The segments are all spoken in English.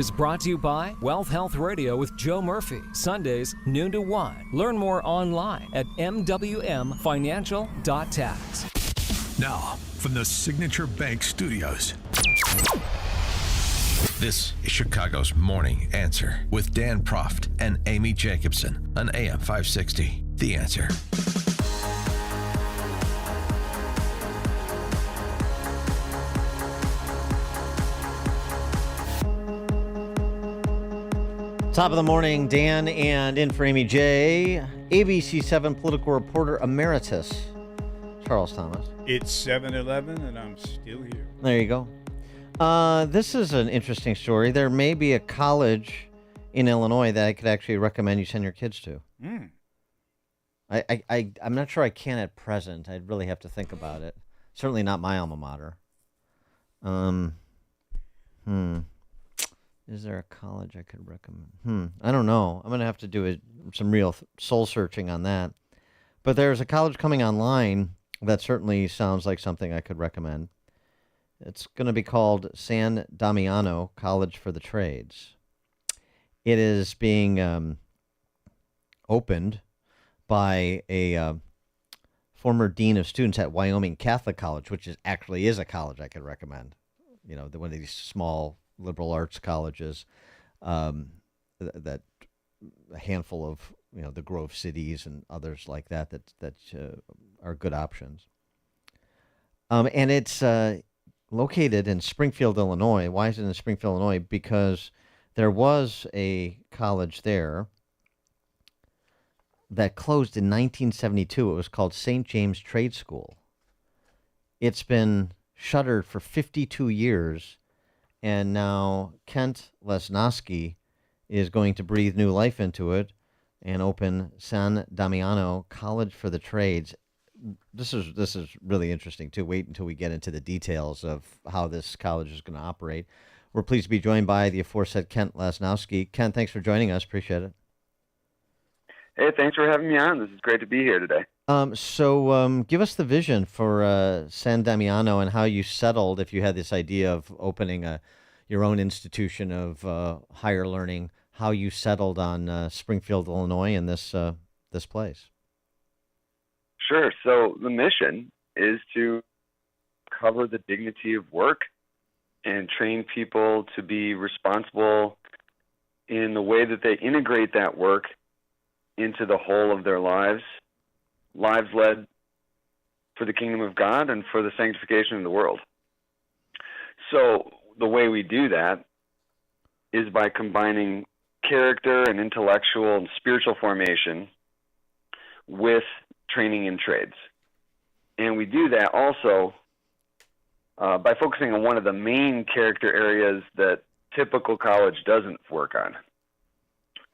Is brought to you by Wealth Health Radio with Joe Murphy, Sundays noon to 1. Learn more online at mwmfinancial.tax. Now, from the Signature Bank Studios, this is Chicago's Morning Answer with Dan Proft and Amy Jacobson on AM 560. The Answer. Top of the morning, Dan, and in for Amy J, ABC 7 political reporter emeritus, Charles Thomas. It's 7-11 and I'm still here. There you go. This is an interesting story. There may be a college in Illinois that I could actually recommend you send your kids to. I'm not sure I can at present. I'd really have to think about it. Certainly not my alma mater. Is there a college I could recommend? I don't know. I'm going to have to do some real soul searching on that. But there's a college coming online that certainly sounds like something I could recommend. It's going to be called San Damiano College for the Trades. It is being opened by a former dean of students at Wyoming Catholic College, which actually is a college I could recommend. You know, one of these small liberal arts colleges, that a handful of the Grove cities and others like that are good options. And it's located in Springfield, Illinois. Why is it in Springfield, Illinois? Because there was a college there that closed in 1972. It was called St. James Trade School. It's been shuttered for 52 years. And now Kent Lasnoski is going to breathe new life into it and open San Damiano College for the Trades. This is really interesting, too. Wait until we get into the details of how this college is going to operate. We're pleased to be joined by the aforesaid Kent Lasnoski. Kent, thanks for joining us. Appreciate it. Hey, thanks for having me on. This is great to be here today. So give us the vision for San Damiano and how you settled, if you had this idea of opening your own institution of higher learning, how you settled on Springfield, Illinois, and this place. Sure. So the mission is to cover the dignity of work and train people to be responsible in the way that they integrate that work into the whole of their lives led for the kingdom of God and for the sanctification of the world. So the way we do that is by combining character and intellectual and spiritual formation with training in trades. And we do that also by focusing on one of the main character areas that typical college doesn't work on,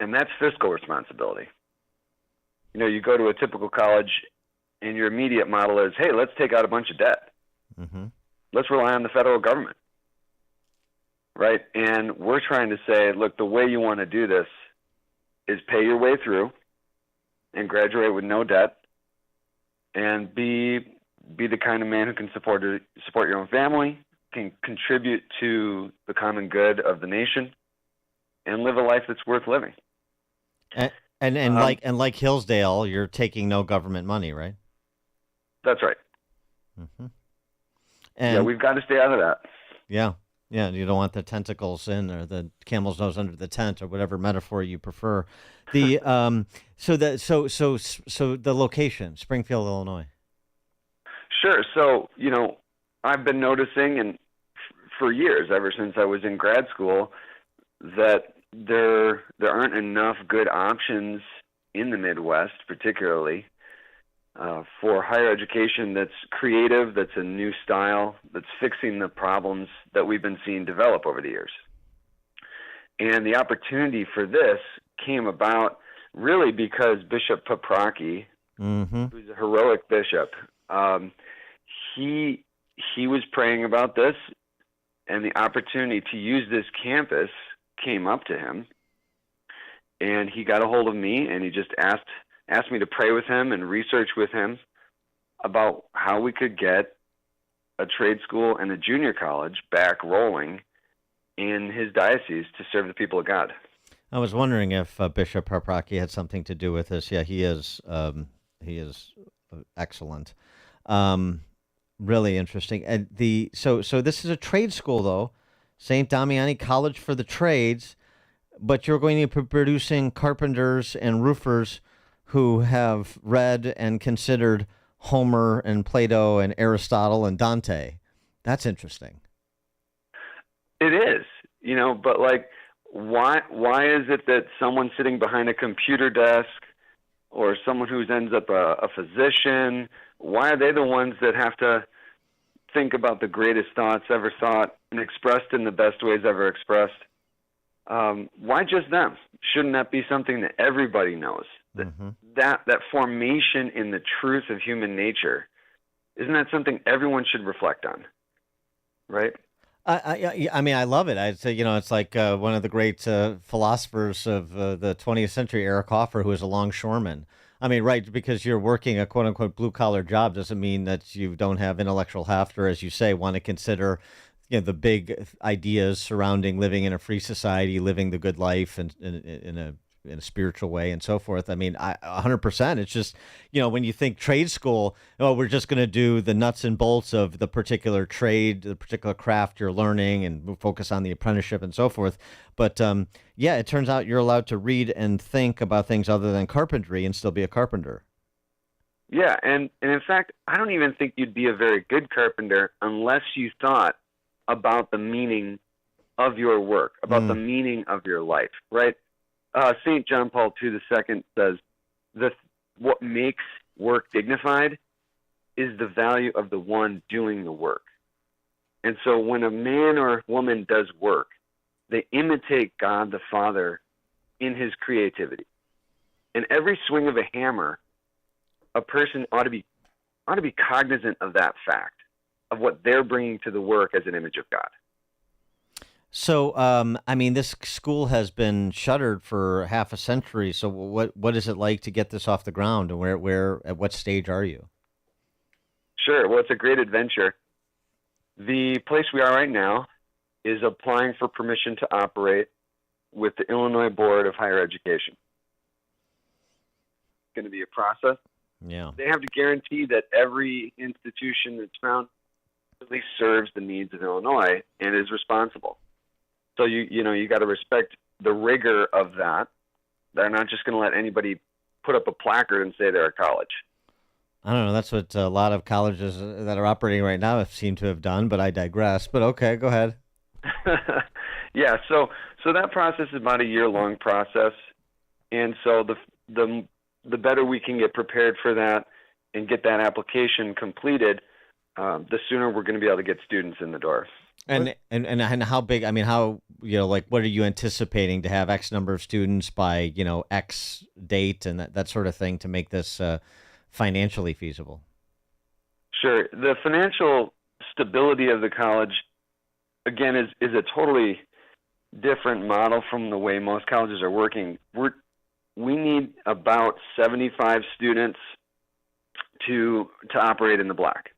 and that's fiscal responsibility. You go to a typical college and your immediate model is, hey, let's take out a bunch of debt. Mm-hmm. Let's rely on the federal government, right? And we're trying to say, look, the way you want to do this is pay your way through and graduate with no debt and be the kind of man who can support your own family, can contribute to the common good of the nation, and live a life that's worth living. And like Hillsdale, you're taking no government money, right? That's right. Mm-hmm. And we've got to stay out of that. Yeah. You don't want the tentacles in, or the camel's nose under the tent, or whatever metaphor you prefer. The so the location, Springfield, Illinois. Sure. So I've been noticing, and for years, ever since I was in grad school, that there aren't enough good options in the Midwest, particularly for higher education that's creative, that's a new style, that's fixing the problems that we've been seeing develop over the years. And the opportunity for this came about really because Bishop Paprocki, who's a heroic bishop, he was praying about this, and the opportunity to use this campus came up to him, and he got a hold of me, and he just asked me to pray with him and research with him about how we could get a trade school and a junior college back rolling in his diocese to serve the people of God. I was wondering if Bishop Harpraki had something to do with this. Yeah, he is. He is excellent. Really interesting. And so this is a trade school though, St. Damiano College for the trades, but you're going to be producing carpenters and roofers who have read and considered Homer and Plato and Aristotle and Dante. That's interesting. It is, but like, why is it that someone sitting behind a computer desk or someone who ends up a physician, why are they the ones that have to think about the greatest thoughts ever thought and expressed in the best ways ever expressed? Why just them? Shouldn't that be something that everybody knows? That formation in the truth of human nature, isn't that something everyone should reflect on? Right? I mean, I love it. I'd say, it's like one of the great philosophers of the 20th century, Eric Hoffer, who was a longshoreman. I mean, right, because you're working a quote-unquote blue-collar job doesn't mean that you don't have intellectual heft or, as you say, want to consider the big ideas surrounding living in a free society, living the good life and in a spiritual way and so forth. I mean, 100%. It's just, when you think trade school, we're just going to do the nuts and bolts of the particular trade, the particular craft you're learning and focus on the apprenticeship and so forth. But yeah, it turns out you're allowed to read and think about things other than carpentry and still be a carpenter. Yeah, and in fact, I don't even think you'd be a very good carpenter unless you thought about the meaning of your work, about the meaning of your life, right? St. John Paul II says, what makes work dignified is the value of the one doing the work. And so when a man or woman does work, they imitate God the Father in his creativity. And every swing of a hammer, a person ought to be cognizant of that fact, of what they're bringing to the work as an image of God. So, I mean, this school has been shuttered for half a century. So, what is it like to get this off the ground, and where at what stage are you? Sure. Well, it's a great adventure. The place we are right now is applying for permission to operate with the Illinois Board of Higher Education. It's going to be a process. Yeah. They have to guarantee that every institution that's found at least serves the needs of Illinois and is responsible. So you got to respect the rigor of that. They're not just going to let anybody put up a placard and say they're a college. I don't know. That's what a lot of colleges that are operating right now seem to have done, but I digress. But okay, go ahead. Yeah, so that process is about a year-long process, and so the better we can get prepared for that and get that application completed, the sooner we're going to be able to get students in the door. And how big? I mean, how what are you anticipating to have X number of students by X date and that sort of thing to make this financially feasible? Sure. The financial stability of the college, again, is a totally different model from the way most colleges are working. We need about 75 students to operate in the black.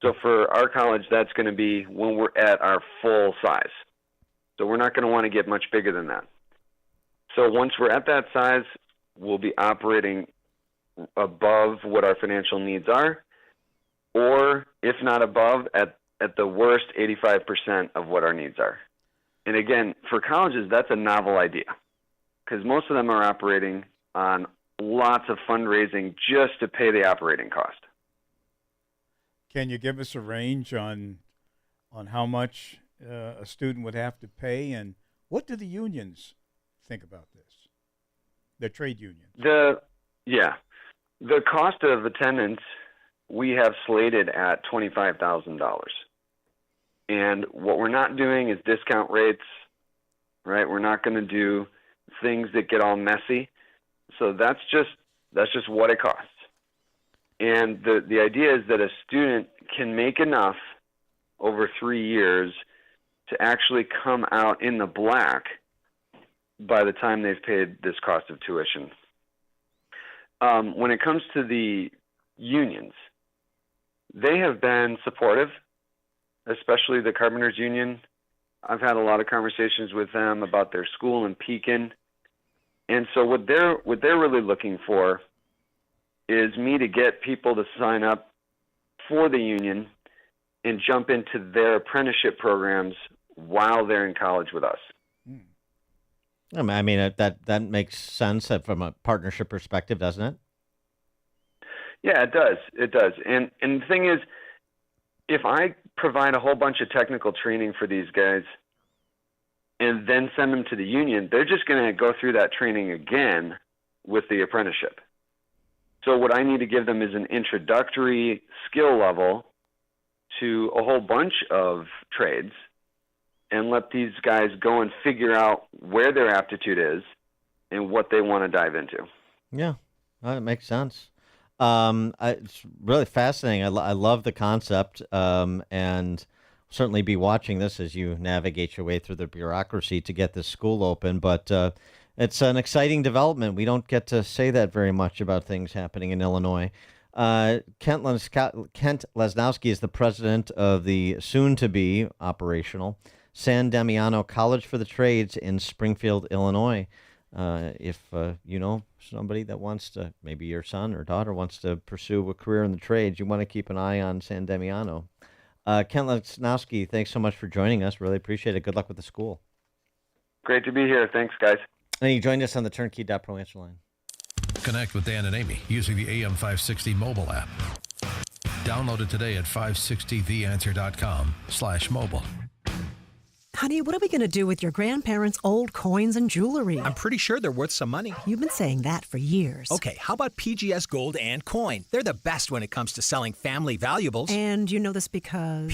So for our college, that's going to be when we're at our full size. So we're not going to want to get much bigger than that. So once we're at that size, we'll be operating above what our financial needs are, or if not above, at the worst, 85% of what our needs are. And again, for colleges, that's a novel idea because most of them are operating on lots of fundraising just to pay the operating cost. Can you give us a range on how much a student would have to pay, and what do the unions think about this? The trade unions. The cost of attendance we have slated at $25,000, and what we're not doing is discount rates. Right, we're not going to do things that get all messy. So that's just what it costs. And the idea is that a student can make enough over 3 years to actually come out in the black by the time they've paid this cost of tuition. When it comes to the unions, they have been supportive, especially the Carpenters Union. I've had a lot of conversations with them about their school in Pekin. And so what they're really looking for is me to get people to sign up for the union and jump into their apprenticeship programs while they're in college with us. I mean, that makes sense from a partnership perspective, doesn't it? Yeah, it does. It does. And the thing is, if I provide a whole bunch of technical training for these guys and then send them to the union, they're just going to go through that training again with the apprenticeship. So what I need to give them is an introductory skill level to a whole bunch of trades and let these guys go and figure out where their aptitude is and what they want to dive into. Yeah, it makes sense. It's really fascinating. I love the concept, and certainly be watching this as you navigate your way through the bureaucracy to get this school open. But it's an exciting development. We don't get to say that very much about things happening in Illinois. Kent Lasnoski is the president of the soon-to-be operational San Damiano College for the Trades in Springfield, Illinois. If you know somebody that wants to, maybe your son or daughter wants to pursue a career in the trades, you want to keep an eye on San Damiano. Kent Lasnoski, thanks so much for joining us. Really appreciate it. Good luck with the school. Great to be here. Thanks, guys. And you joined us on the Turnkey.pro answer line. Connect with Dan and Amy using the AM 560 mobile app. Download it today at 560theanswer.com/mobile. Honey, what are we going to do with your grandparents' old coins and jewelry? I'm pretty sure they're worth some money. You've been saying that for years. Okay, how about PGS Gold and Coin? They're the best when it comes to selling family valuables. And you know this because...